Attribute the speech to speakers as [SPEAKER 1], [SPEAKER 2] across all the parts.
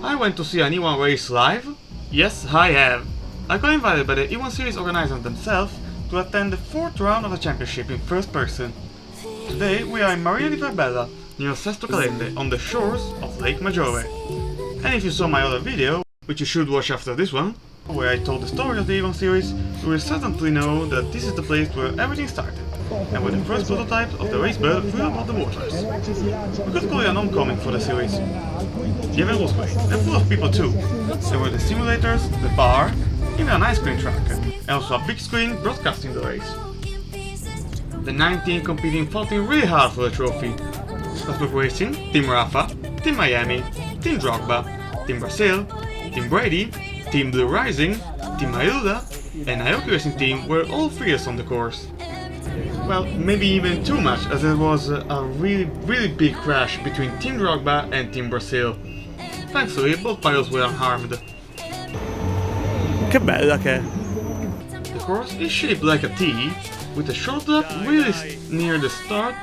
[SPEAKER 1] I went to see an E1 race live? Yes, I have. I got invited by the E1 series organizers themselves to attend the 4th round of the championship in first person. Today we are in Marina di Verbella, near Sesto Calende, on the shores of Lake Maggiore. And if you saw my other video, which you should watch after this one, where I told the story of the E1 series, you will certainly know that this is the place where everything started, and where the first prototype of the race bird flew above the waters. We could call it an homecoming for the series. The event was great, and full of people too. There were the simulators, the bar, even an ice cream truck, and also a big screen broadcasting the race. The 9 teams competing fighting really hard for the trophy. Fastback Racing, Team Rafa, Team Miami, Team Drogba, Team Brazil, Team Brady, Team Blue Rising, Team Ayuda, and Aoki Racing Team were all freest on the course. Well, maybe even too much, as there was a really big crash between Team Drogba and Team Brazil. Thankfully, both pilots were unharmed. Che bella che è! The course is shaped like a T, with a short lap really near the start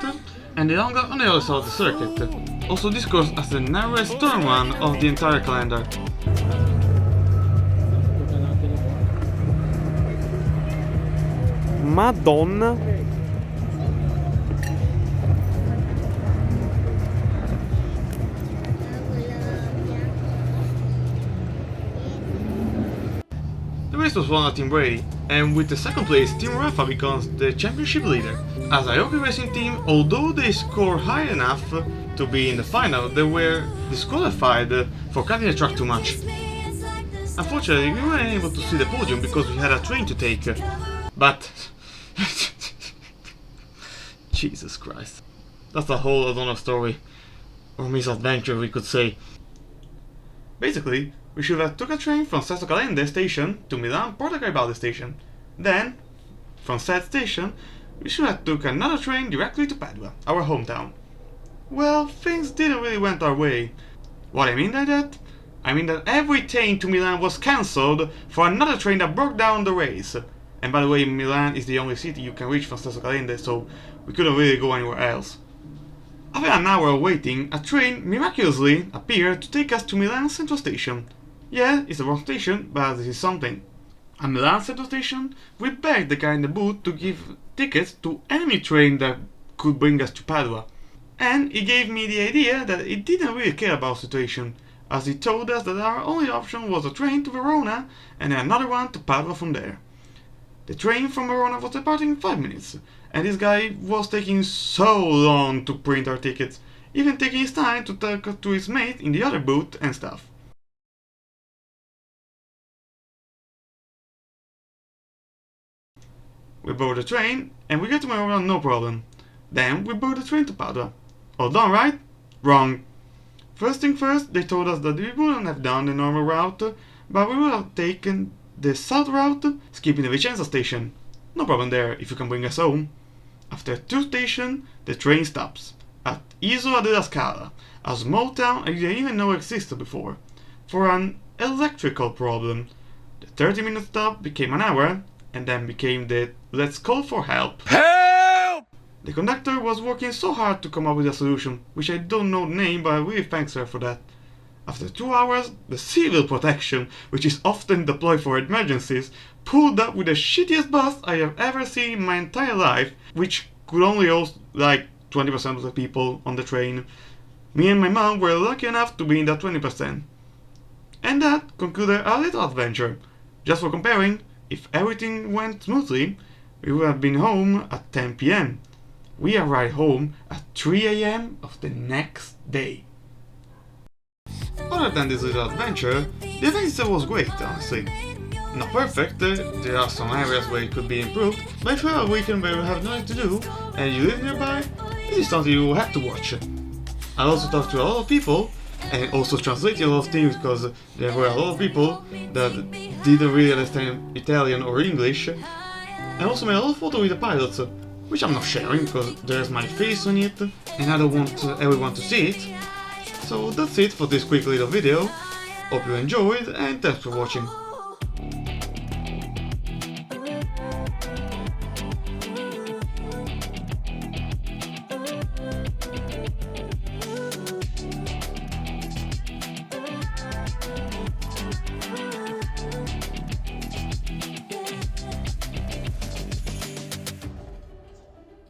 [SPEAKER 1] and the long lap on the other side of the circuit. Also, this course has the narrowest turn one of the entire calendar. Madonna! The race was won by Team Brady, and with the second place, Team Rafa becomes the championship leader. As Aoki Racing Team, although they scored high enough to be in the final, they were disqualified for cutting the track too much. Unfortunately, we weren't able to see the podium because we had a train to take, but... Jesus Christ. That's a whole other story. Or misadventure, we could say. Basically, we should have took a train from Sesto Calende station to Milan Porta Garibaldi station. Then, from said station, we should have took another train directly to Padua, our hometown. Well, things didn't really went our way. What I mean by that? I mean that every train to Milan was cancelled for another train that broke down the race. And by the way, Milan is the only city you can reach from Sesto Calende, so we couldn't really go anywhere else. After an hour of waiting, a train miraculously appeared to take us to Milan Central Station. Yeah, it's the wrong station, but this is something. At Milan Central Station, we begged the guy in the booth to give tickets to any train that could bring us to Padua. And he gave me the idea that he didn't really care about the situation, as he told us that our only option was a train to Verona and another one to Padua from there. The train from Verona was departing in 5 minutes, and this guy was taking so long to print our tickets, even taking his time to talk to his mate in the other booth and stuff. We board the train, and we get to Verona no problem. Then we board the train to Padua. All done, right? Wrong. First thing first, they told us that we wouldn't have done the normal route, but we would have taken the south route, skipping the Vicenza station. No problem there, if you can bring us home. After 2 stations, the train stops at Isola della Scala, a small town I didn't even know existed before, for an electrical problem. The 30-minute stop became an hour, and then became the let's call for help. Help! The conductor was working so hard to come up with a solution, which I don't know the name, but I really thanks her for that. After 2 hours, the civil protection, which is often deployed for emergencies, pulled up with the shittiest bus I have ever seen in my entire life, which could only host like 20% of the people on the train. Me and my mom were lucky enough to be in that 20%. And that concluded our little adventure. Just for comparing, if everything went smoothly, we would have been home at 10 PM. We arrived home at 3 AM of the next day. Other than this little adventure, the event itself was great, honestly. Not perfect, there are some areas where it could be improved, but if you have a weekend where you have nothing to do, and you live nearby, this is something you will have to watch. I also talked to a lot of people, and also translated a lot of things because there were a lot of people that didn't really understand Italian or English. I also made a lot of photos with the pilots, which I'm not sharing because there's my face on it, and I don't want everyone to see it. So that's it for this quick little video. Hope you enjoyed, and thanks for watching.